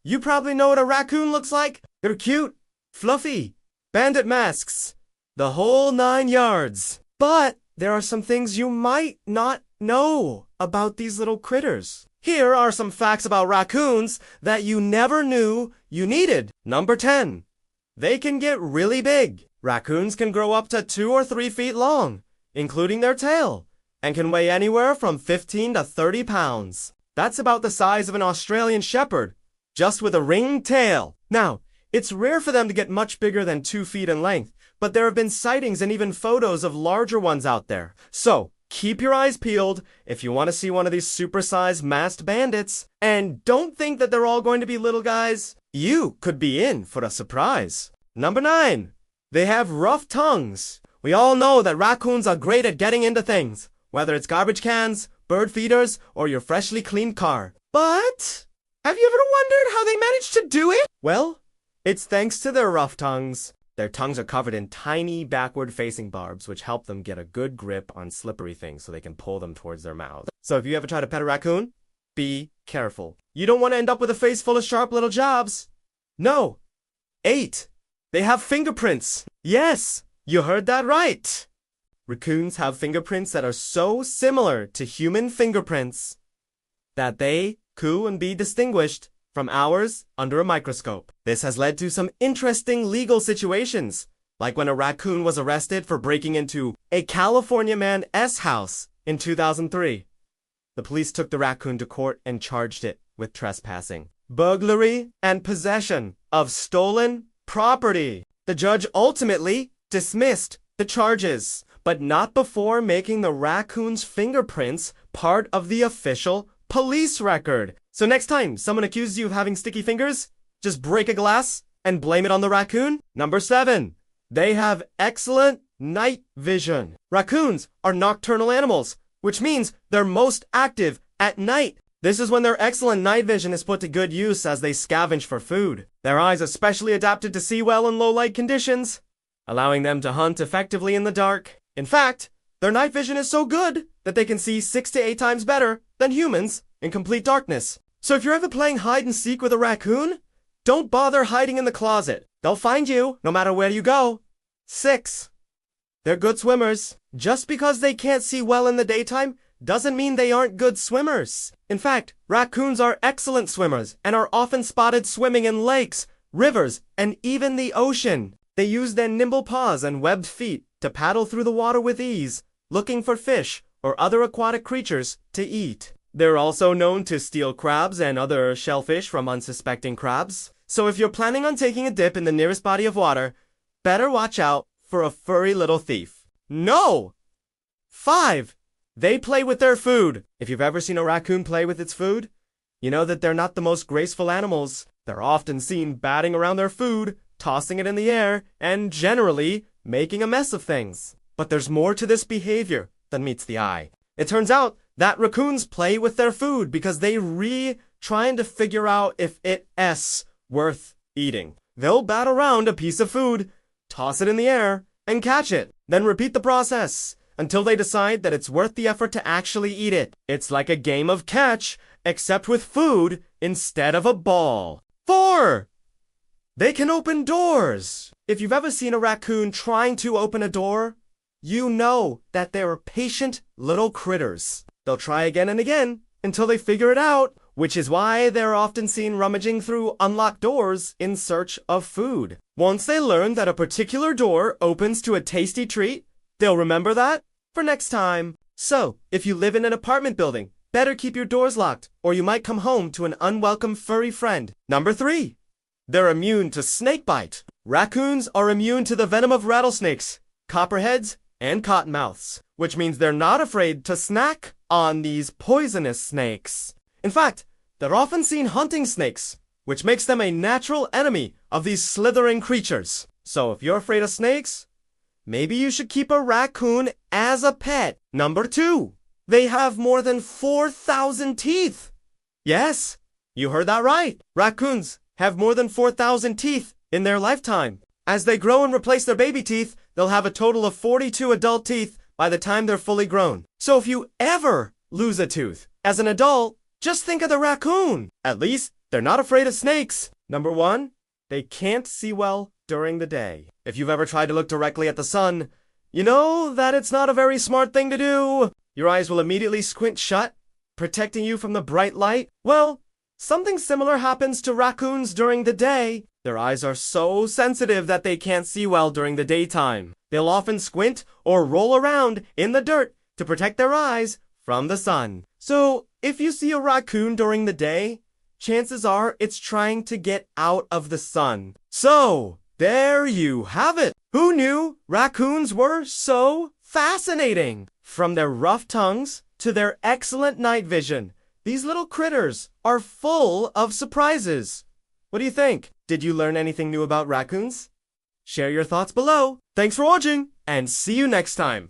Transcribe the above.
You probably know what a raccoon looks like. They're cute, fluffy, bandit masks, the whole 9 yards. But there are some things you might not know about these little critters. Here are some facts about raccoons that you never knew you needed. Number 10. They can get really big. Raccoons can grow up to 2 or 3 feet long, including their tail, and can weigh anywhere from 15 to 30 pounds. That's about the size of an Australian shepherd, just with a ringed tail. Now, it's rare for them to get much bigger than 2 feet in length, but there have been sightings and even photos of larger ones out there. So, keep your eyes peeled if you want to see one of these supersized masked bandits. And don't think that they're all going to be little guys. You could be in for a surprise. Number 9. They have rough tongues. We all know that raccoons are great at getting into things, whether it's garbage cans, bird feeders, or your freshly cleaned car. But have you ever wondered how they manage to do it? Well, it's thanks to their rough tongues. Their tongues are covered in tiny backward-facing barbs, which help them get a good grip on slippery things so they can pull them towards their mouth. So if you ever try to pet a raccoon, be careful. You don't want to end up with a face full of sharp little jobs. No. 8. They have fingerprints. Yes, you heard that right. Raccoons have fingerprints that are so similar to human fingerprints that they could be distinguished from ours under a microscope. This has led to some interesting legal situations, like when a raccoon was arrested for breaking into a California man's house in 2003. The police took the raccoon to court and charged it with trespassing, burglary, and possession of stolen property. The judge ultimately dismissed the charges, but not before making the raccoon's fingerprints part of the official police record. So next time someone accuses you of having sticky fingers, just break a glass and blame it on the raccoon. Number 7. They have excellent night vision. Raccoons are nocturnal animals, which means they're most active at night. This is when their excellent night vision is put to good use as they scavenge for food. Their eyes are specially adapted to see well in low light conditions, allowing them to hunt effectively in the dark. In fact, their night vision is so good that they can see 6 to 8 times better than humans in complete darkness. So if you're ever playing hide and seek with a raccoon, don't bother hiding in the closet. They'll find you no matter where you go. 6. They're good swimmers. Just because they can't see well in the daytime doesn't mean they aren't good swimmers. In fact, raccoons are excellent swimmers and are often spotted swimming in lakes, rivers, and even the ocean. They use their nimble paws and webbed feet to paddle through the water with ease, looking for fish or other aquatic creatures to eat. They're also known to steal crabs and other shellfish from unsuspecting crabs. So if you're planning on taking a dip in the nearest body of water, better watch out for a furry little thief. No! 5. They play with their food. If you've ever seen a raccoon play with its food, you know that they're not the most graceful animals. They're often seen batting around their food, tossing it in the air, and generally making a mess of things. But there's more to this behavior than meets the eye. It turns out that raccoons play with their food because they trying to figure out if it's worth eating. They'll bat around a piece of food, toss it in the air, and catch it. Then repeat the process until they decide that it's worth the effort to actually eat it. It's like a game of catch, except with food instead of a ball. 4. They can open doors. If you've ever seen a raccoon trying to open a door, you know that they're patient little critters. They'll try again and again until they figure it out, which is why they're often seen rummaging through unlocked doors in search of food. Once they learn that a particular door opens to a tasty treat, they'll remember that for next time. So, if you live in an apartment building, better keep your doors locked, or you might come home to an unwelcome furry friend. Number 3. They're immune to snake bite. Raccoons are immune to the venom of rattlesnakes, copperheads, and cottonmouths, which means they're not afraid to snack on these poisonous snakes. In fact, they're often seen hunting snakes, which makes them a natural enemy of these slithering creatures. So if you're afraid of snakes, maybe you should keep a raccoon as a pet. Number 2. They have more than 4,000 teeth. Yes, you heard that right. Raccoons have more than 4,000 teeth in their lifetime. As they grow and replace their baby teeth, they'll have a total of 42 adult teeth by the time they're fully grown. So if you ever lose a tooth as an adult, just think of the raccoon. At least They're not afraid of snakes. Number one, they can't see well during the day. If you've ever tried to look directly at the sun, you know that it's not a very smart thing to do. Your eyes will immediately squint shut, protecting you from the bright light. Well, something similar happens to raccoons during the day. Their eyes are so sensitive that they can't see well during the daytime. They'll often squint or roll around in the dirt to protect their eyes from the sun. So, if you see a raccoon during the day, chances are it's trying to get out of the sun. So, there you have it. Who knew raccoons were so fascinating? From their rough tongues to their excellent night vision, these little critters are full of surprises. What do you think? Did you learn anything new about raccoons? Share your thoughts below. Thanks for watching, and see you next time.